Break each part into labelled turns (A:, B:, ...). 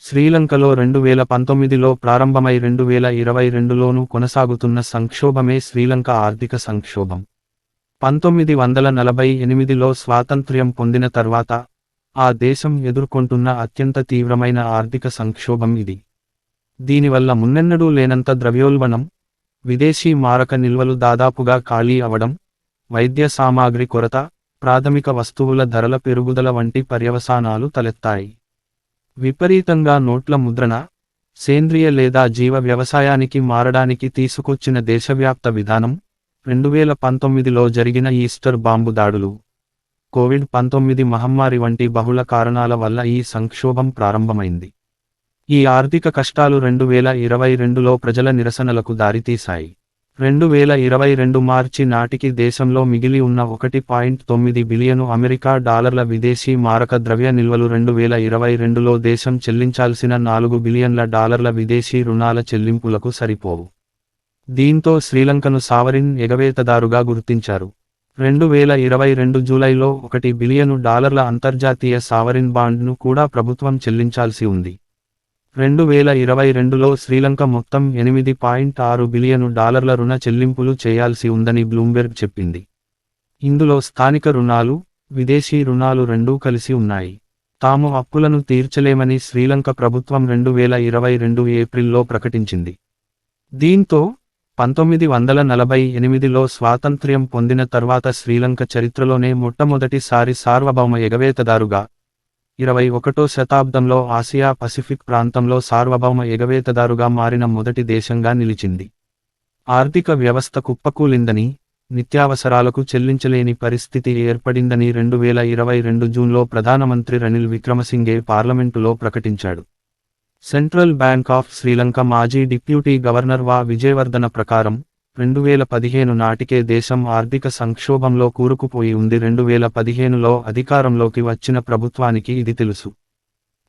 A: శ్రీలంకలో 2019లో ప్రారంభమై 2022లోనూ కొనసాగుతున్న సంక్షోభమే శ్రీలంక ఆర్థిక సంక్షోభం. 1948లో స్వాతంత్ర్యం పొందిన తర్వాత ఆ దేశం ఎదుర్కొంటున్న అత్యంత తీవ్రమైన ఆర్థిక సంక్షోభం ఇది. దీనివల్ల మున్నెన్నడూ లేనంత ద్రవ్యోల్బణం, విదేశీ మారక నిల్వలు దాదాపుగా ఖాళీ అవడం, వైద్య సామాగ్రి కొరత, ప్రాథమిక వస్తువుల ధరల పెరుగుదల వంటి పర్యవసానాలు తలెత్తాయి. విపరీతంగా నోట్ల ముద్రణ, సేంద్రియ లేదా జీవ వ్యవసాయానికి మారడానికి తీసుకొచ్చిన దేశవ్యాప్త విధానం, 2019లో జరిగిన ఈస్టర్ బాంబు దాడులు, కోవిడ్-19 మహమ్మారి వంటి బహుళ కారణాల వల్ల ఈ సంక్షోభం ప్రారంభమైంది. ఈ ఆర్థిక కష్టాలు 2022లో ప్రజల నిరసనలకు దారితీశాయి. 2022 మార్చి నాటికి దేశంలో మిగిలి ఉన్న $1.9 బిలియను అమెరికా డాలర్ల విదేశీ మారక ద్రవ్య నిల్వలు 2022లో దేశం చెల్లించాల్సిన $4 బిలియన్ల విదేశీ రుణాల చెల్లింపులకు సరిపోవు. దీంతో శ్రీలంకను సావరిన్ ఎగవేతదారుగా గుర్తించారు. 2022 జూలైలో $1 బిలియను అంతర్జాతీయ సావరిన్ బాండ్ను కూడా ప్రభుత్వం చెల్లించాల్సి ఉంది. 2022లో శ్రీలంక మొత్తం $8.6 బిలియను రుణ చెల్లింపులు చేయాల్సి ఉందని బ్లూంబెర్గ్ చెప్పింది. ఇందులో స్థానిక రుణాలు, విదేశీ రుణాలు రెండూ కలిసి ఉన్నాయి. తాము అప్పులను తీర్చలేమని శ్రీలంక ప్రభుత్వం 2022 ఏప్రిల్లో ప్రకటించింది. దీంతో 1948లో స్వాతంత్ర్యం పొందిన తర్వాత శ్రీలంక చరిత్రలోనే మొట్టమొదటిసారి సార్వభౌమ ఎగవేతదారుగా, 21వ శతాబ్దంలో ఆసియా పసిఫిక్ ప్రాంతంలో సార్వభౌమ ఎగవేతదారుగా మారిన మొదటి దేశంగా నిలిచింది. ఆర్థిక వ్యవస్థ కుప్పకూలిందని, నిత్యావసరాలకు చెల్లించలేని పరిస్థితి ఏర్పడిందని 2022 జూన్లో ప్రధానమంత్రి రనిల్ విక్రమసింఘే పార్లమెంటులో ప్రకటించాడు. సెంట్రల్ బ్యాంక్ ఆఫ్ శ్రీలంక మాజీ డిప్యూటీ గవర్నర్ వా విజయవర్ధన ప్రకారం 2015 నాటికే దేశం ఆర్థిక సంక్షోభంలో కూరుకుపోయి ఉంది. 2015లో అధికారంలోకి వచ్చిన ప్రభుత్వానికి ఇది తెలుసు.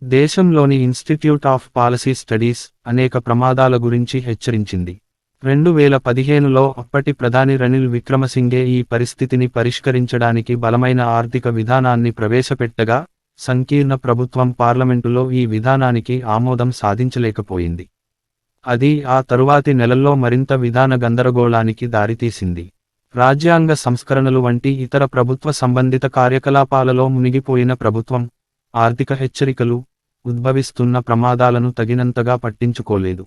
A: దేశంలోని ఇన్స్టిట్యూట్ ఆఫ్ పాలసీ స్టడీస్ అనేక ప్రమాదాల గురించి హెచ్చరించింది. 2015లో అప్పటి ప్రధాని రనిల్ విక్రమసింఘే ఈ పరిస్థితిని పరిష్కరించడానికి బలమైన ఆర్థిక విధానాన్ని ప్రవేశపెట్టగా, సంకీర్ణ ప్రభుత్వం పార్లమెంటులో ఈ విధానానికి ఆమోదం సాధించలేకపోయింది. అది ఆ తరువాతి నెలల్లో మరింత విధాన గందరగోళానికి దారితీసింది. రాజ్యాంగ సంస్కరణలు వంటి ఇతర ప్రభుత్వ సంబంధిత కార్యకలాపాలలో మునిగిపోయిన ప్రభుత్వం, ఆర్థిక హెచ్చరికలు, ఉద్భవిస్తున్న ప్రమాదాలను తగినంతగా పట్టించుకోలేదు.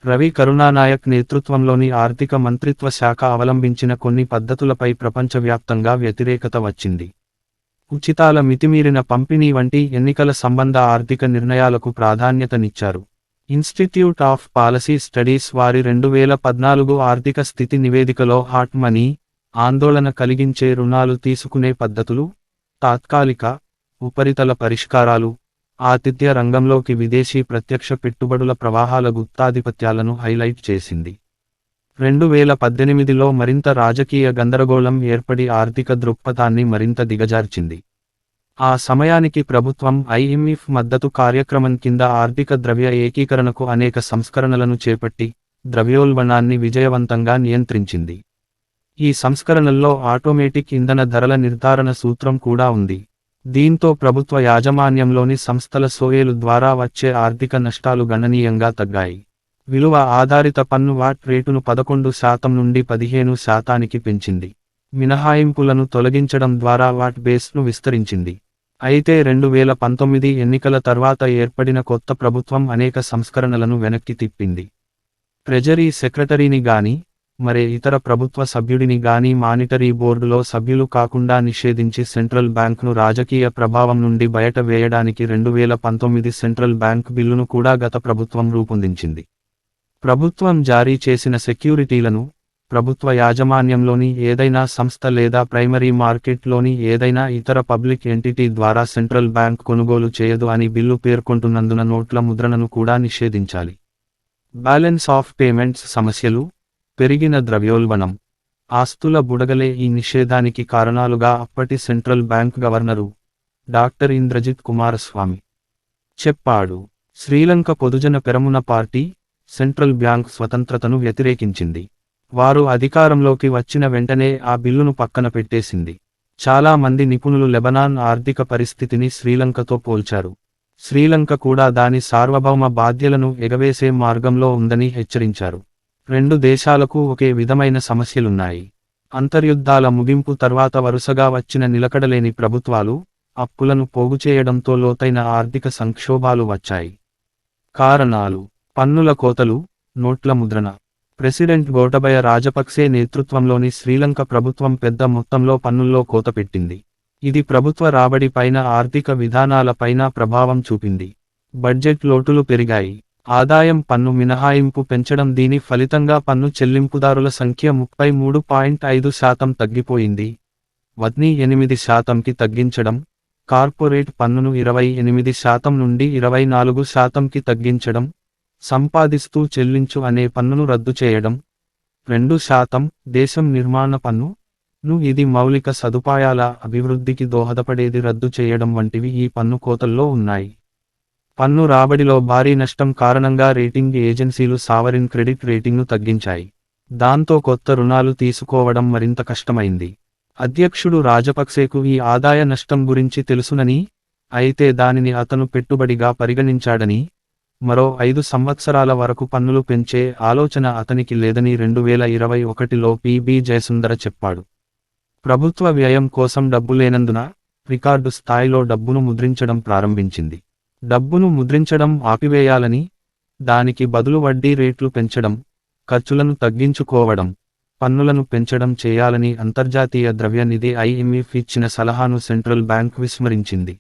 A: రవి కరుణానాయక్ నేతృత్వంలోని ఆర్థిక మంత్రిత్వ శాఖ అవలంబించిన కొన్ని పద్ధతులపై ప్రపంచవ్యాప్తంగా వ్యతిరేకత వచ్చింది. ఉచితాల మితిమీరిన పంపిణీ వంటి ఎన్నికల సంబంధ ఆర్థిక నిర్ణయాలకు ప్రాధాన్యతనిచ్చారు. ఇన్స్టిట్యూట్ ఆఫ్ పాలసీ స్టడీస్ వారి 2014 ఆర్థిక స్థితి నివేదికలో హాట్ మనీ, ఆందోళన కలిగించే రుణాలు తీసుకునే పద్ధతులు, తాత్కాలిక, ఉపరితల పరిష్కారాలు, ఆతిథ్య రంగంలోకి విదేశీ ప్రత్యక్ష పెట్టుబడుల ప్రవాహాల గుత్తాధిపత్యాలను హైలైట్ చేసింది. 2018లో మరింత రాజకీయ గందరగోళం ఏర్పడి ఆర్థిక దృక్పథాన్ని మరింత దిగజార్చింది. ఆ సమయానికి ప్రభుత్వం IMF మద్దతు కార్యక్రమం కింద ఆర్థిక ద్రవ్య ఏకీకరణకు అనేక సంస్కరణలను చేపట్టి, ద్రవ్యోల్బణాన్ని విజయవంతంగా నియంత్రించింది. ఈ సంస్కరణల్లో ఆటోమేటిక్ ఇంధన ధరల నిర్ధారణ సూత్రం కూడా ఉంది. దీంతో ప్రభుత్వ యాజమాన్యంలోని సంస్థల సోయేలు ద్వారా వచ్చే ఆర్థిక నష్టాలు గణనీయంగా తగ్గాయి. విలువ ఆధారిత పన్ను వాట్ రేటును 11% నుండి 15%కి పెంచింది. మినహాయింపులను తొలగించడం ద్వారా వాట్ బేస్ను విస్తరించింది. అయితే 2019 ఎన్నికల తర్వాత ఏర్పడిన కొత్త ప్రభుత్వం అనేక సంస్కరణలను వెనక్కి తిప్పింది. ట్రెజరీ సెక్రటరీని గాని, మరే ఇతర ప్రభుత్వ సభ్యుడిని గాని మానిటరీ బోర్డులో సభ్యులు కాకుండా నిషేధించి సెంట్రల్ బ్యాంక్ను రాజకీయ ప్రభావం నుండి బయట వేయడానికి 2019 సెంట్రల్ బ్యాంక్ బిల్లును కూడా గత ప్రభుత్వం రూపొందించింది. ప్రభుత్వం జారీ చేసిన సెక్యూరిటీలను, ప్రభుత్వ యాజమాన్యంలోని ఏదైనా సంస్థ లేదా ప్రైమరీ మార్కెట్లోని ఏదైనా ఇతర పబ్లిక్ ఎంటిటీ ద్వారా సెంట్రల్ బ్యాంక్ కొనుగోలు చేయదు అని బిల్లు పేర్కొంటున్నందున నోట్ల ముద్రణను కూడా నిషేధించాలి. బ్యాలెన్స్ ఆఫ్ పేమెంట్స్ సమస్యలు, పెరిగిన ద్రవ్యోల్బణం, ఆస్తుల బుడగలే ఈ నిషేధానికి కారణాలుగా అప్పటి central bank governor doctor Indrajit Kumaraswamy చెప్పాడు. Sri Lanka Podujana Peramuna party central bank స్వతంత్రతను వ్యతిరేకించింది. వారు అధికారంలోకి వచ్చిన వెంటనే ఆ బిల్లును పక్కన పెట్టేసింది. చాలా మంది నిపుణులు లెబనాన్ ఆర్థిక పరిస్థితిని శ్రీలంకతో పోల్చారు. శ్రీలంక కూడా దాని సార్వభౌమ బాధ్యతలను ఎగవేసే మార్గంలో ఉందని హెచ్చరించారు. రెండు దేశాలకు ఒకే విధమైన సమస్యలున్నాయి. అంతర్యుద్ధాల ముగింపు తర్వాత వరుసగా వచ్చిన నిలకడలేని ప్రభుత్వాలు, అప్పులను పోగుచేయడంతో లోతైన ఆర్థిక సంక్షోభాలు వచ్చాయి. కారణాలు: పన్నుల కోతలు, నోట్ల ముద్రణ. ప్రెసిడెంట్ గోటబయ రాజపక్సే నేతృత్వంలోని శ్రీలంక ప్రభుత్వం పెద్ద మొత్తంలో పన్నుల్లో కోత పెట్టింది. ఇది ప్రభుత్వ రాబడి పైన, ఆర్థిక విధానాలపైన ప్రభావం చూపింది. బడ్జెట్ లోటులు పెరిగాయి. ఆదాయం పన్ను మినహాయింపు పెంచడం. దీని ఫలితంగా పన్ను చెల్లింపుదారుల సంఖ్య 33.5% తగ్గిపోయింది. వత్ని 8%కి తగ్గించడం, కార్పొరేట్ పన్నును 28% నుండి 24%కి తగ్గించడం, సంపాదిస్తూ చెల్లించు అనే పన్నును రద్దు చేయడం, 2% దేశం నిర్మాణ పన్ను ను ఇది మౌలిక సదుపాయాల అభివృద్ధికి దోహదపడేది రద్దు చేయడం వంటివి ఈ పన్ను కోతల్లో ఉన్నాయి. పన్ను రాబడిలో భారీ నష్టం కారణంగా రేటింగ్ ఏజెన్సీలు సావరిన్ క్రెడిట్ రేటింగ్ను తగ్గించాయి. దాంతో కొత్త రుణాలు తీసుకోవడం మరింత కష్టమైంది. అధ్యక్షుడు రాజపక్సేకు ఈ ఆదాయ నష్టం గురించి తెలుసునని, అయితే దానిని అతను పెట్టుబడిగా పరిగణించాడని, మరో 5 సంవత్సరాల వరకు పన్నులు పెంచే ఆలోచన అతనికి లేదని 2021లో పిబి జయసుందర చెప్పాడు. ప్రభుత్వ వ్యయం కోసం డబ్బు లేనందున రికార్డు స్థాయిలో డబ్బును ముద్రించడం ప్రారంభించింది. డబ్బును ముద్రించడం ఆపివేయాలని, దానికి బదులు వడ్డీ రేట్లు పెంచడం, ఖర్చులను తగ్గించుకోవడం, పన్నులను పెంచడం చేయాలని అంతర్జాతీయ ద్రవ్య నిధి ఐఎంఎఫ్ ఇచ్చిన సలహాను సెంట్రల్ బ్యాంక్ విస్మరించింది.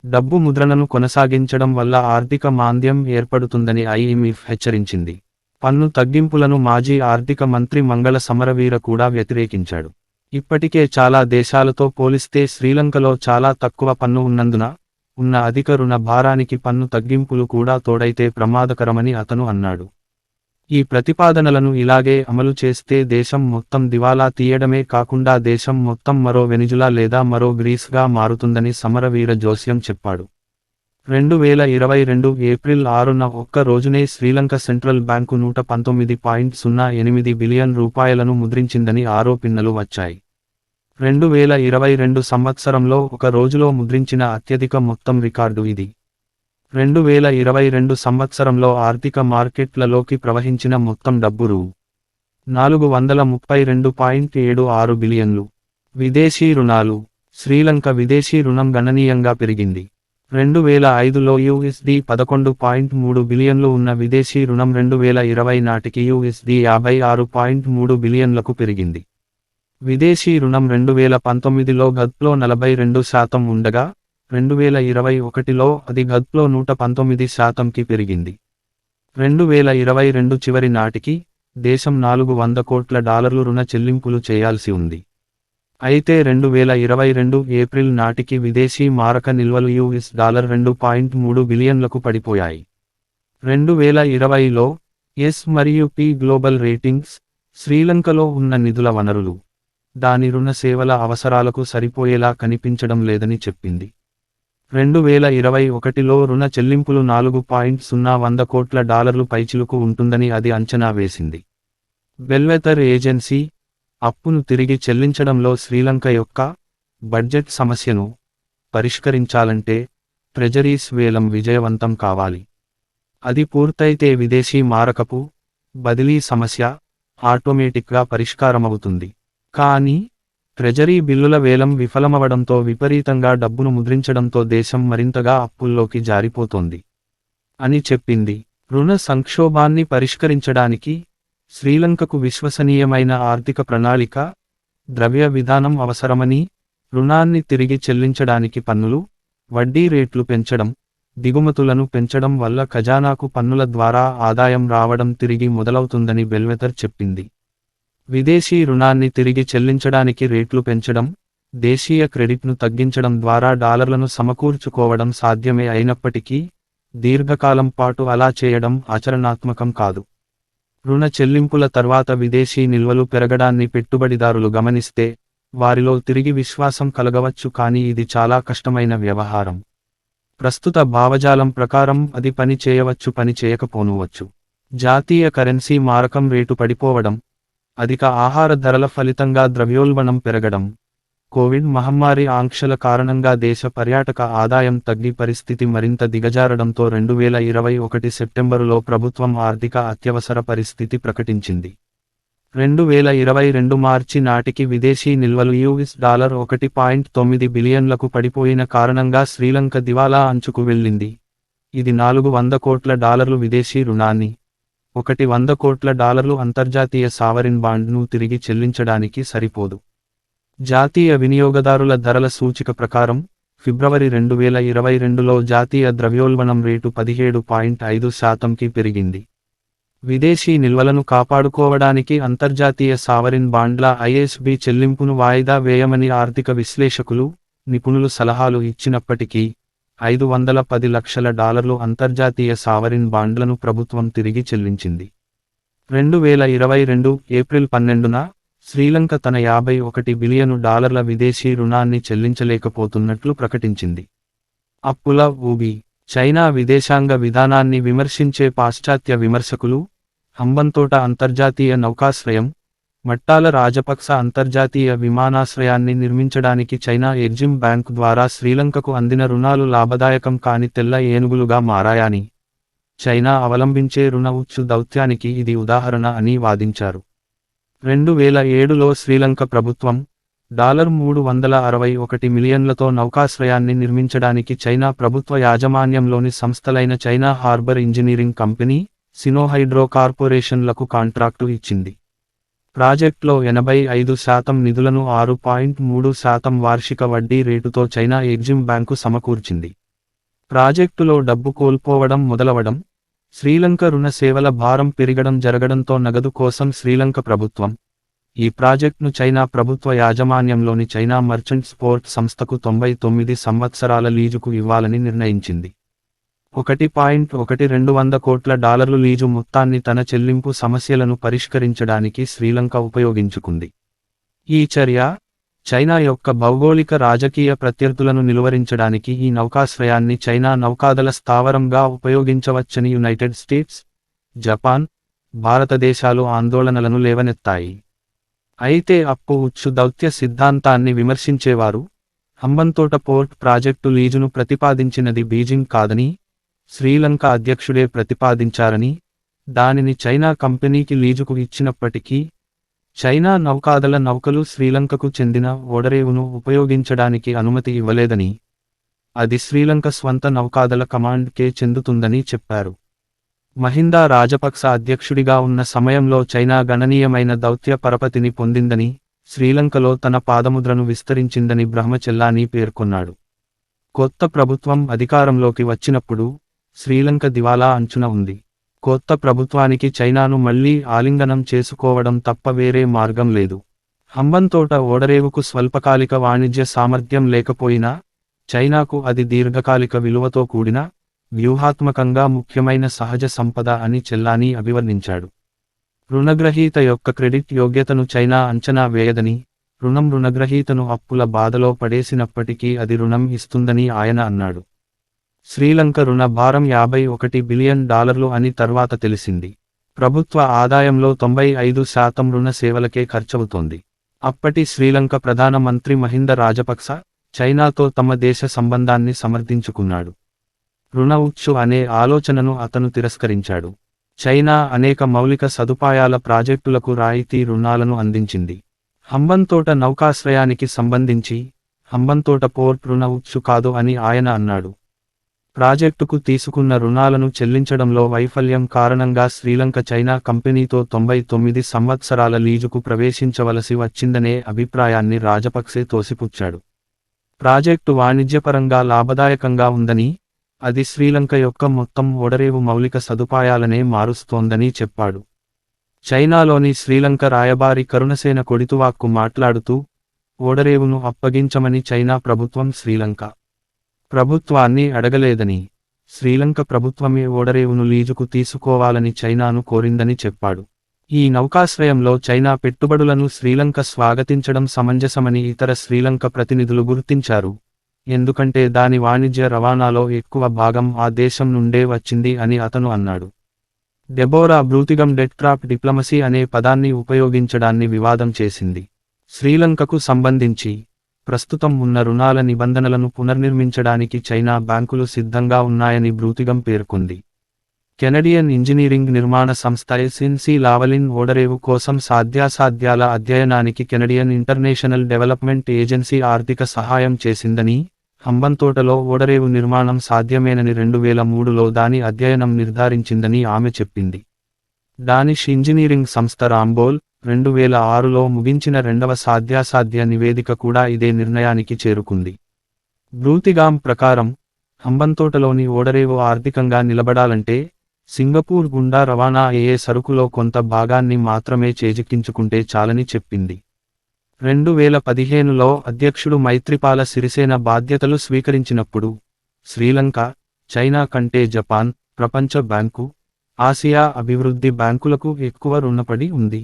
A: డబ్బు ముద్రణను కొనసాగించడం వల్ల ఆర్థిక మాంద్యం ఏర్పడుతుందని ఐఎంఎఫ్ హెచ్చరించింది. పన్ను తగ్గింపులను మాజీ ఆర్థిక మంత్రి మంగళ సమరవీర కూడా వ్యతిరేకించాడు. ఇప్పటికే చాలా దేశాలతో పోలిస్తే శ్రీలంకలో చాలా తక్కువ పన్ను ఉన్నందున ఉన్న అధిక రుణ భారానికి పన్ను తగ్గింపులు కూడా తోడైతే ప్రమాదకరమని అతను అన్నాడు. ఈ ప్రతిపాదనలను ఇలాగే అమలు చేస్తే దేశం మొత్తం దివాలా తీయడమే కాకుండా దేశం మొత్తం మరో వెనిజులా లేదా మరో గ్రీస్గా మారుతుందని సమరవీర జోస్యం చెప్పాడు. 2022 ఏప్రిల్ 6న ఒక్క రోజునే శ్రీలంక సెంట్రల్ బ్యాంకు 119.08 బిలియన్ రూపాయలను ముద్రించిందని ఆరోపణలు వచ్చాయి. 2022 సంవత్సరంలో ఒక రోజులో ముద్రించిన అత్యధిక మొత్తం రికార్డు ఇది. 2022 సంవత్సరంలో ఆర్థిక మార్కెట్లలోకి ప్రవహించిన మొత్తం డబ్బు రూ. 432.76 బిలియన్లు. విదేశీ రుణాలు. శ్రీలంక విదేశీ రుణం గణనీయంగా పెరిగింది. 2005లో USD 11.3 బిలియన్లు ఉన్న విదేశీ రుణం 2020 నాటికి USD 56.3 బిలియన్లకు పెరిగింది. విదేశీ రుణం 2019లో గద్లో 42% ఉండగా, 2021లో అది గద్లో 119%కి పెరిగింది. 2022 చివరి నాటికి దేశం $400 కోట్ల రుణ చెల్లింపులు చేయాల్సి ఉంది. అయితే 2022 ఏప్రిల్ నాటికి విదేశీ మారక నిల్వలు $2.3 బిలియన్లకు పడిపోయాయి. 2020లో S&P గ్లోబల్ రేటింగ్స్ శ్రీలంకలో ఉన్న నిధుల వనరులు దాని రుణ సేవల అవసరాలకు సరిపోయేలా కనిపించడం లేదని చెప్పింది. 2021లో రుణ చెల్లింపులు $4.0 కోట్ల పైచిలుకు ఉంటుందని అది అంచనా వేసింది. బెల్వెతర్ ఏజెన్సీ అప్పును తిరిగి చెల్లించడంలో శ్రీలంక యొక్క బడ్జెట్ సమస్యను పరిష్కరించాలంటే ట్రెజరీస్ వేలం విజయవంతం కావాలి. అది పూర్తయితే విదేశీ మారకపు బదిలీ సమస్య ఆటోమేటిక్గా పరిష్కారమవుతుంది. కానీ ట్రెజరీ బిల్లుల వేలం విఫలమవడంతో విపరీతంగా డబ్బును ముద్రించడంతో దేశం మరింతగా అప్పుల్లోకి జారిపోతోంది అని చెప్పింది. రుణ సంక్షోభాన్ని పరిష్కరించడానికి శ్రీలంకకు విశ్వసనీయమైన ఆర్థిక ప్రణాళిక, ద్రవ్య విధానం అవసరమని, రుణాన్ని తిరిగి చెల్లించడానికి పన్నులు, వడ్డీ రేట్లు పెంచడం, దిగుమతులను పెంచడం వల్ల ఖజానాకు పన్నుల ద్వారా ఆదాయం రావడం తిరిగి మొదలవుతుందని బెల్వెతర్ చెప్పింది. విదేశీ రుణాన్ని తిరిగి చెల్లించడానికి రేట్లు పెంచడం, దేశీయ క్రెడిట్ను తగ్గించడం ద్వారా డాలర్లను సమకూర్చుకోవడం సాధ్యమే అయినప్పటికీ, దీర్ఘకాలం పాటు అలా చేయడం ఆచరణాత్మకం కాదు. రుణ చెల్లింపుల తర్వాత విదేశీ నిల్వలు పెరగడాన్ని పెట్టుబడిదారులు గమనిస్తే, వారిలో తిరిగి విశ్వాసం కలగవచ్చు, కానీ ఇది చాలా కష్టమైన వ్యవహారం. ప్రస్తుత భావజాలం ప్రకారం అది పని చేయవచ్చు, పని చేయకపోనువచ్చు. జాతీయ కరెన్సీ మారకం రేటు పడిపోవడం, అధిక ఆహార ధరల ఫలితంగా ద్రవ్యోల్బణం పెరగడం, కోవిడ్ మహమ్మారి ఆంక్షల కారణంగా దేశ పర్యాటక ఆదాయం తగ్గి పరిస్థితి మరింత దిగజారడంతో 2021 సెప్టెంబరులో ప్రభుత్వం ఆర్థిక అత్యవసర పరిస్థితి ప్రకటించింది. 2022 మార్చి నాటికి విదేశీ నిల్వలు $1.9 బిలియన్లకు పడిపోయిన కారణంగా శ్రీలంక దివాలా అంచుకు వెళ్ళింది. ఇది $400 కోట్ల విదేశీ రుణాన్ని, $100 కోట్ల అంతర్జాతీయ సావరిన్ బాండ్ను తిరిగి చెల్లించడానికి సరిపోదు. జాతీయ వినియోగదారుల ధరల సూచిక ప్రకారం, ఫిబ్రవరి 2022లో జాతీయ ద్రవ్యోల్బణం రేటు 17.5%కి పెరిగింది. విదేశీ నిల్వలను కాపాడుకోవడానికి అంతర్జాతీయ సావరిన్ బాండ్ల ఐఎస్బి చెల్లింపును వాయిదా వేయమని ఆర్థిక విశ్లేషకులు, నిపుణులు సలహాలు ఇచ్చినప్పటికీ, $510 లక్షల అంతర్జాతీయ సావరిన్ బాండ్లను ప్రభుత్వం తిరిగి చెల్లించింది. 2022 ఏప్రిల్ 12న శ్రీలంక తన $51 బిలియను విదేశీ రుణాన్ని చెల్లించలేకపోతున్నట్లు ప్రకటించింది. అప్పుల ఊబి. చైనా విదేశాంగ విధానాన్ని విమర్శించే పాశ్చాత్య విమర్శకులు, హంబంతోట అంతర్జాతీయ నౌకాశ్రయం, మట్టాల రాజపక్స అంతర్జాతీయ విమానాశ్రయాన్ని నిర్మించడానికి చైనా ఎగ్జిమ్ బ్యాంక్ ద్వారా శ్రీలంకకు అందిన రుణాలు లాభదాయకం కాని తెల్ల ఏనుగులుగా మారాయని, చైనా అవలంబించే రుణ ఉచ్చు దౌత్యానికి ఇది ఉదాహరణ అని వాదించారు. 2007లో శ్రీలంక ప్రభుత్వం $361 మిలియన్లతో నౌకాశ్రయాన్ని నిర్మించడానికి చైనా ప్రభుత్వ యాజమాన్యంలోని సంస్థలైన China harbour engineering company, Sinohydro కార్పొరేషన్లకు కాంట్రాక్టు ఇచ్చింది. ప్రాజెక్ట్లో 85% నిధులను 6.3% వార్షిక వడ్డీ రేటుతో చైనా ఎగ్జిమ్ బ్యాంకు సమకూర్చింది. ప్రాజెక్టులో డబ్బు కోల్పోవడం మొదలవడం, శ్రీలంక రుణ సేవల భారం పెరగడం జరగడంతో నగదు కోసం శ్రీలంక ప్రభుత్వం ఈ ప్రాజెక్ట్ను చైనా ప్రభుత్వ యాజమాన్యంలోని చైనా మర్చెంట్స్ పోర్ట్ సంస్థకు 99 సంవత్సరాల లీజుకు ఇవ్వాలని నిర్ణయించింది. $1.12 కోట్ల లీజు మొత్తాన్ని తన చెల్లింపు సమస్యలను పరిష్కరించడానికి శ్రీలంక ఉపయోగించుకుంది. ఈ చర్య, చైనా యొక్క భౌగోళిక రాజకీయ ప్రత్యర్థులను నిలువరించడానికి ఈ నౌకాశ్రయాన్ని చైనా నౌకాదళ స్థావరంగా ఉపయోగించవచ్చని యునైటెడ్ స్టేట్స్, జపాన్, భారతదేశాలు ఆందోళనలను లేవనెత్తాయి. అయితే అప్పు ఉచ్చు దౌత్య సిద్ధాంతాన్ని విమర్శించేవారు, హంబంతోట పోర్ట్ ప్రాజెక్టు లీజును ప్రతిపాదించినది బీజింగ్ కాదని, శ్రీలంక అధ్యక్షుడే ప్రతిపాదించారని, దానిని చైనా కంపెనీకి లీజుకు ఇచ్చినప్పటికీ, చైనా నౌకాదళ నౌకలు శ్రీలంకకు చెందిన ఓడరేవును ఉపయోగించడానికి అనుమతి ఇవ్వలేదని, అది శ్రీలంక స్వంత నౌకాదళ కమాండ్కే చెందుతుందని చెప్పారు. మహిందా రాజపక్స అధ్యక్షుడిగా ఉన్న సమయంలో చైనా గణనీయమైన దౌత్య పరపతిని పొందిందని, శ్రీలంకలో తన పాదముద్రను విస్తరించిందని బ్రహ్మచెల్లాని పేర్కొన్నాడు. కొత్త ప్రభుత్వం అధికారంలోకి వచ్చినప్పుడు శ్రీలంక దివాలా అంచున ఉంది. కొత్త ప్రభుత్వానికి చైనాను మళ్లీ ఆలింగనం చేసుకోవడం తప్ప వేరే మార్గం లేదు. హంబంతోట ఓడరేవుకు స్వల్పకాలిక వాణిజ్య సామర్థ్యం లేకపోయినా, చైనాకు అది దీర్ఘకాలిక విలువతో కూడిన, వ్యూహాత్మకంగా ముఖ్యమైన సహజ సంపద అని చెల్లాని అభివర్ణించాడు. రుణగ్రహీత యొక్క క్రెడిట్ యోగ్యతను చైనా అంచనా వేయదని, రుణం రుణగ్రహీతను అప్పుల బాధలో పడేసినప్పటికీ అది రుణం ఇస్తుందని ఆయన అన్నాడు. శ్రీలంక రుణ భారం $51 బిలియన్ అని తర్వాత తెలిసింది. ప్రభుత్వ ఆదాయంలో 95% రుణ సేవలకే ఖర్చవుతోంది. అప్పటి శ్రీలంక ప్రధాన మంత్రి మహింద రాజపక్స, చైనాతో తమ దేశ సంబంధాన్ని సమర్థించుకున్నాడు. రుణ ఉచ్చు అనే ఆలోచనను అతను తిరస్కరించాడు. చైనా అనేక మౌలిక సదుపాయాల ప్రాజెక్టులకు రాయితీ రుణాలను అందించింది. హంబంతోట నౌకాశ్రయానికి సంబంధించి, హంబంతోట పోర్ట్ రుణ ఉచ్చు కాదు అని ఆయన అన్నాడు. ప్రాజెక్టుకు తీసుకున్న రుణాలను చెల్లించడంలో వైఫల్యం కారణంగా శ్రీలంక చైనా కంపెనీతో 99 సంవత్సరాల లీజుకు ప్రవేశించవలసి వచ్చిందనే అభిప్రాయాన్ని రాజపక్సే తోసిపుచ్చాడు. ప్రాజెక్టు వాణిజ్యపరంగా లాభదాయకంగా ఉందని, అది శ్రీలంక యొక్క మొత్తం ఓడరేవు మౌలిక సదుపాయాలనే మారుస్తోందని చెప్పాడు. చైనాలోని శ్రీలంక రాయబారి కరుణసేన కొడితువాక్కు మాట్లాడుతూ, ఓడరేవును అప్పగించమని చైనా ప్రభుత్వం శ్రీలంక ప్రభుత్వాన్ని అడగలేదని, శ్రీలంక ప్రభుత్వమే ఓడరేవును లీజుకు తీసుకోవాలని చైనాను కోరిందని చెప్పాడు. ఈ నౌకాశ్రయంలో చైనా పెట్టుబడులను శ్రీలంక స్వాగతించడం సమంజసమని ఇతర శ్రీలంక ప్రతినిధులు గుర్తించారు, ఎందుకంటే దాని వాణిజ్య రవాణాలో ఎక్కువ భాగం ఆ దేశం నుండే వచ్చింది అని అతను అన్నాడు. డెబోరా బ్రూతిగం డెట్ ట్రాప్ డిప్లొమసీ అనే పదాన్ని ఉపయోగించడాన్ని వివాదం చేసింది. శ్రీలంకకు సంబంధించి ప్రస్తుతం ఉన్న రుణాల నిబంధనలను పునర్నిర్మించడానికి చైనా బ్యాంకులు సిద్ధంగా ఉన్నాయని బ్రూతిగం పేర్కొంది. కెనడియన్ ఇంజనీరింగ్ నిర్మాణ సంస్థ ఎస్ఎన్సి లావలిన్ ఓడరేవు కోసం సాధ్యాసాధ్యాల అధ్యయనానికి కెనడియన్ ఇంటర్నేషనల్ డెవలప్మెంట్ ఏజెన్సీ ఆర్థిక సహాయం చేసిందని, హంబంతోటలో ఓడరేవు నిర్మాణం సాధ్యమేనని 2003లో దాని అధ్యయనం నిర్ధారించిందని ఆమె చెప్పింది. డానిష్ ఇంజనీరింగ్ సంస్థ రాంబోల్ 2006లో ముగించిన రెండవ సాధ్యాసాధ్య నివేదిక కూడా ఇదే నిర్ణయానికి చేరుకుంది. బ్రూతిగాం ప్రకారం, హంబంతోటలోని ఓడరేవు ఆర్థికంగా నిలబడాలంటే, సింగపూర్ గుండా రవాణా అయ్యే సరుకులో కొంత భాగాన్ని మాత్రమే చేజిక్కించుకుంటే చాలని చెప్పింది. 2015లో అధ్యక్షుడు మైత్రిపాల సిరిసేన బాధ్యతలు స్వీకరించినప్పుడు, శ్రీలంక, చైనా కంటే జపాన్, ప్రపంచ బ్యాంకు, ఆసియా అభివృద్ధి బ్యాంకులకు ఎక్కువ రుణపడి ఉంది.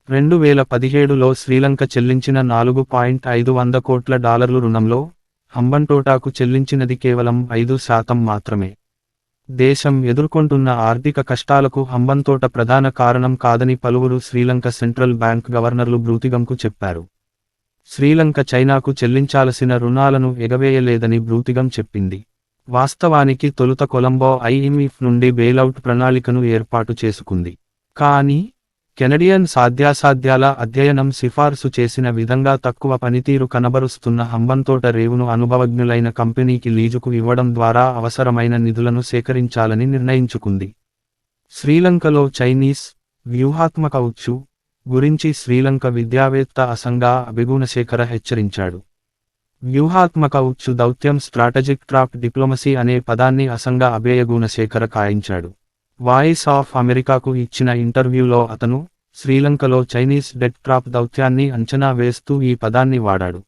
A: 2017లో శ్రీలంక చెల్లించిన $4.5 కోట్ల రుణంలో, హంబంటోటాకు చెల్లించినది కేవలం 5% మాత్రమే. దేశం ఎదుర్కొంటున్న ఆర్థిక కష్టాలకు హంబంతోట ప్రధాన కారణం కాదని పలువురు శ్రీలంక సెంట్రల్ బ్యాంక్ గవర్నర్లు బ్రూతిగంకు చెప్పారు. శ్రీలంక చైనాకు చెల్లించాల్సిన రుణాలను ఎగవేయలేదని బ్రూతిగం చెప్పింది. వాస్తవానికి తొలుత కొలంబో IMF నుండి బెయిలౌట్ ప్రణాళికను ఏర్పాటు చేసుకుంది. కానీ, కెనడియన్ సాధ్యాసాధ్యాల అధ్యయనం సిఫార్సు చేసిన విధంగా తక్కువ పనితీరు కనబరుస్తున్న హంబంతోట రేవును అనుభవజ్ఞులైన కంపెనీకి లీజుకు ఇవ్వడం ద్వారా అవసరమైన నిధులను సేకరించాలని నిర్ణయించుకుంది. శ్రీలంకలో చైనీస్ వ్యూహాత్మక ఉచ్చు గురించి శ్రీలంక విద్యావేత్త అసంగా అభిగుణశేఖర హెచ్చరించాడు. వ్యూహాత్మక ఉచ్చు దౌత్యం స్ట్రాటజిక్ ట్రాప్ డిప్లొమసీ అనే పదాన్ని అసంగా అభేయగుణశేఖర కాయించాడు. వాయిస్ ఆఫ్ అమెరికాకు ఇచ్చిన ఇంటర్వ్యూలో అతను, శ్రీలంకలో చైనీస్ డెట్ ట్రాప్ దౌత్యాన్ని అంచనా వేస్తూ ఈ పదాన్ని వాడాడు.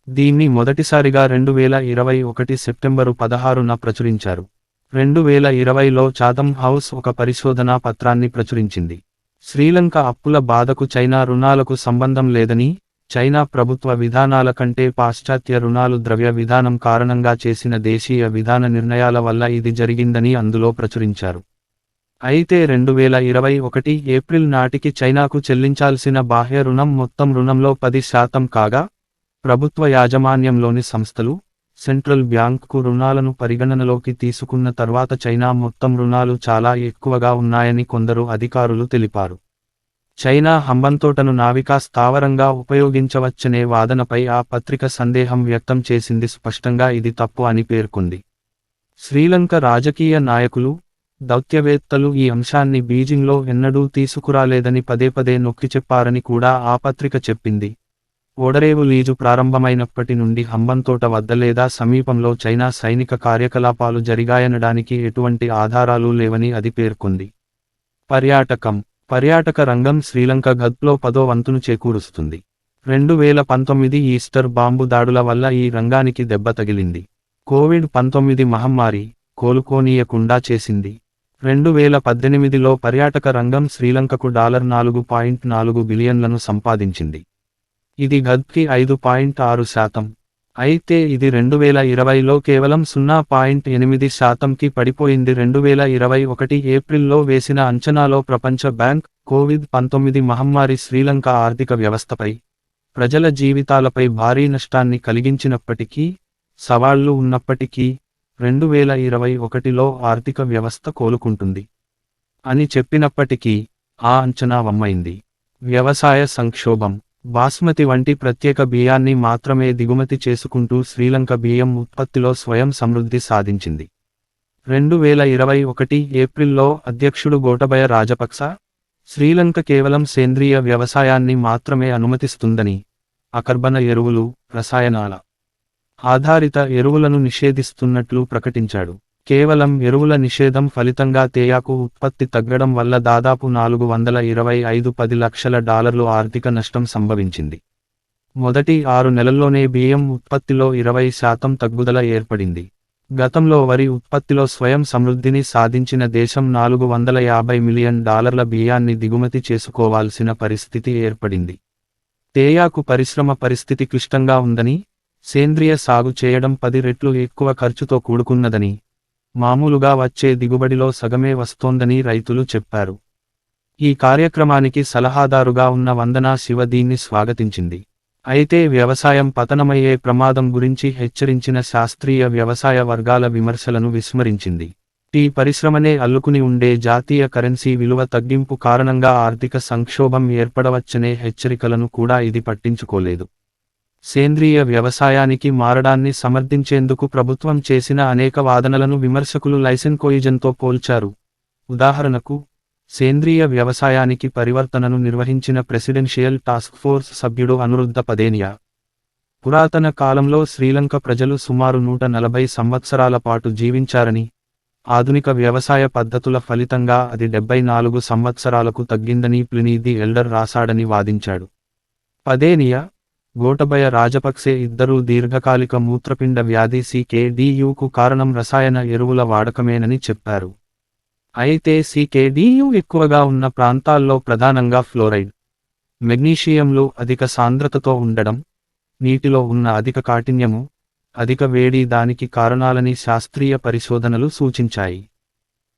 A: దీన్ని మొదటిసారిగా 2021 సెప్టెంబరు 16న ప్రచురించారు. 2020లో చాథమ్ హౌస్ ఒక పరిశోధనా పత్రాన్ని ప్రచురించింది. శ్రీలంక అప్పుల బాధకు చైనా రుణాలకు సంబంధం లేదని, చైనా ప్రభుత్వ విధానాల కంటే పాశ్చాత్య రుణాలు ద్రవ్య విధానం కారణంగా చేసిన దేశీయ విధాన నిర్ణయాల వల్ల ఇది జరిగిందని అందులో ప్రచురించారు. అయితే 2021 ఏప్రిల్ నాటికి చైనాకు చెల్లించాల్సిన బాహ్య రుణం మొత్తం రుణంలో 10% కాగా, ప్రభుత్వ యాజమాన్యంలోని సంస్థలు, సెంట్రల్ బ్యాంక్కు రుణాలను పరిగణనలోకి తీసుకున్న తర్వాత చైనా మొత్తం రుణాలు చాలా ఎక్కువగా ఉన్నాయని కొందరు అధికారులు తెలిపారు. చైనా హంబంతోటను నావికా స్థావరంగా ఉపయోగించవచ్చనే వాదనపై ఆ పత్రిక సందేహం వ్యక్తం చేసింది. స్పష్టంగా ఇది తప్పు అని పేర్కొంది. శ్రీలంక రాజకీయ నాయకులు, దౌత్యవేత్తలు ఈ అంశాన్ని బీజింగ్లో ఎన్నడూ తీసుకురాలేదని పదేపదే నొక్కి చెప్పారని కూడా ఆ పత్రిక చెప్పింది. ఓడరేవు లీజు ప్రారంభమైనప్పటి నుండి హంబంతోట వద్ద లేదా సమీపంలో చైనా సైనిక కార్యకలాపాలు జరిగాయనడానికి ఎటువంటి ఆధారాలు లేవని అది పేర్కొంది. పర్యాటక రంగం శ్రీలంక గద్లో 10వ వంతును చేకూరుస్తుంది. 2019 ఈస్టర్ బాంబు దాడుల వల్ల ఈ రంగానికి దెబ్బ తగిలింది. కోవిడ్-19 మహమ్మారి కోలుకోనీయకుండా చేసింది. 2018లో పర్యాటక రంగం శ్రీలంకకు $4.4 బిలియన్లను సంపాదించింది. ఇది గద్కి 5.6%. అయితే ఇది 2020లో కేవలం 0.8%కి పడిపోయింది. 2021 ఏప్రిల్లో వేసిన అంచనాలో ప్రపంచ బ్యాంక్, కోవిడ్-19 మహమ్మారి శ్రీలంక ఆర్థిక వ్యవస్థపై, ప్రజల జీవితాలపై భారీ నష్టాన్ని కలిగించినప్పటికీ, సవాళ్లు ఉన్నప్పటికీ, 2021లో ఆర్థిక వ్యవస్థ కోలుకుంటుంది అని చెప్పినప్పటికీ, ఆ అంచనా వమ్మైంది. వ్యవసాయ సంక్షోభం, బాస్మతి వంటి ప్రత్యేక బియ్యాన్ని మాత్రమే దిగుమతి చేసుకుంటూ శ్రీలంక బియ్యం ఉత్పత్తిలో స్వయం సమృద్ధి సాధించింది. 2021 ఏప్రిల్లో అధ్యక్షుడు గోటబయ రాజపక్స, శ్రీలంక కేవలం సేంద్రియ వ్యవసాయాన్ని మాత్రమే అనుమతిస్తుందని, అకర్బన ఎరువులు, రసాయనాల ఆధారిత ఎరువులను నిషేధిస్తున్నట్లు ప్రకటించాడు. కేవలం ఎరువుల నిషేధం ఫలితంగా తేయాకు ఉత్పత్తి తగ్గడం వల్ల దాదాపు $425 లక్షల ఆర్థిక నష్టం సంభవించింది. మొదటి 6 నెలల్లోనే బియ్యం ఉత్పత్తిలో 20% తగ్గుదల ఏర్పడింది. గతంలో వరి ఉత్పత్తిలో స్వయం సమృద్ధిని సాధించిన దేశం $450 మిలియన్ బియ్యాన్ని దిగుమతి చేసుకోవాల్సిన పరిస్థితి ఏర్పడింది. తేయాకు పరిశ్రమ పరిస్థితి క్లిష్టంగా ఉందని, సేంద్రియ సాగు చేయడం 10 రెట్లు ఎక్కువ ఖర్చుతో కూడుకున్నదని, మామూలుగా వచ్చే దిగుబడిలో సగమే వస్తోందని రైతులు చెప్పారు. ఈ కార్యక్రమానికి సలహాదారుగా ఉన్న వందనా శివ దీన్ని స్వాగతించింది. అయితే వ్యవసాయం పతనమయ్యే ప్రమాదం గురించి హెచ్చరించిన శాస్త్రీయ వ్యవసాయ వర్గాల విమర్శలను విస్మరించింది. టీ పరిశ్రమనే అల్లుకుని ఉండే జాతీయ కరెన్సీ విలువ తగ్గింపు కారణంగా ఆర్థిక సంక్షోభం ఏర్పడవచ్చనే హెచ్చరికలను కూడా ఇది పట్టించుకోలేదు. సేంద్రీయ వ్యవసాయానికి మారడాన్ని సమర్థించేందుకు ప్రభుత్వం చేసిన అనేక వాదనలను విమర్శకులు లైసెన్కోయిజన్తో పోల్చారు. ఉదాహరణకు, సేంద్రీయ వ్యవసాయానికి పరివర్తనను నిర్వహించిన ప్రెసిడెన్షియల్ టాస్క్ ఫోర్స్ సభ్యుడు అనురుద్ధ పదేనియా, పురాతన కాలంలో శ్రీలంక ప్రజలు సుమారు 140 సంవత్సరాల పాటు జీవించారని, ఆధునిక వ్యవసాయ పద్ధతుల ఫలితంగా అది 74 సంవత్సరాలకు తగ్గిందని ప్లినీ ది ఎల్డర్ రాశాడని వాదించాడు. పదేనియా, గోటబయ రాజపక్సే ఇద్దరూ దీర్ఘకాలిక మూత్రపిండ వ్యాధి CKDUకు కారణం రసాయన ఎరువుల వాడకమేనని చెప్పారు. అయితే CKDU ఎక్కువగా ఉన్న ప్రాంతాల్లో ప్రధానంగా ఫ్లోరైడ్, మెగ్నీషియంలు అధిక సాంద్రతతో ఉండడం, నీటిలో ఉన్న అధిక కాఠిన్యము, అధిక వేడి దానికి కారణాలని శాస్త్రీయ పరిశోధనలు సూచించాయి.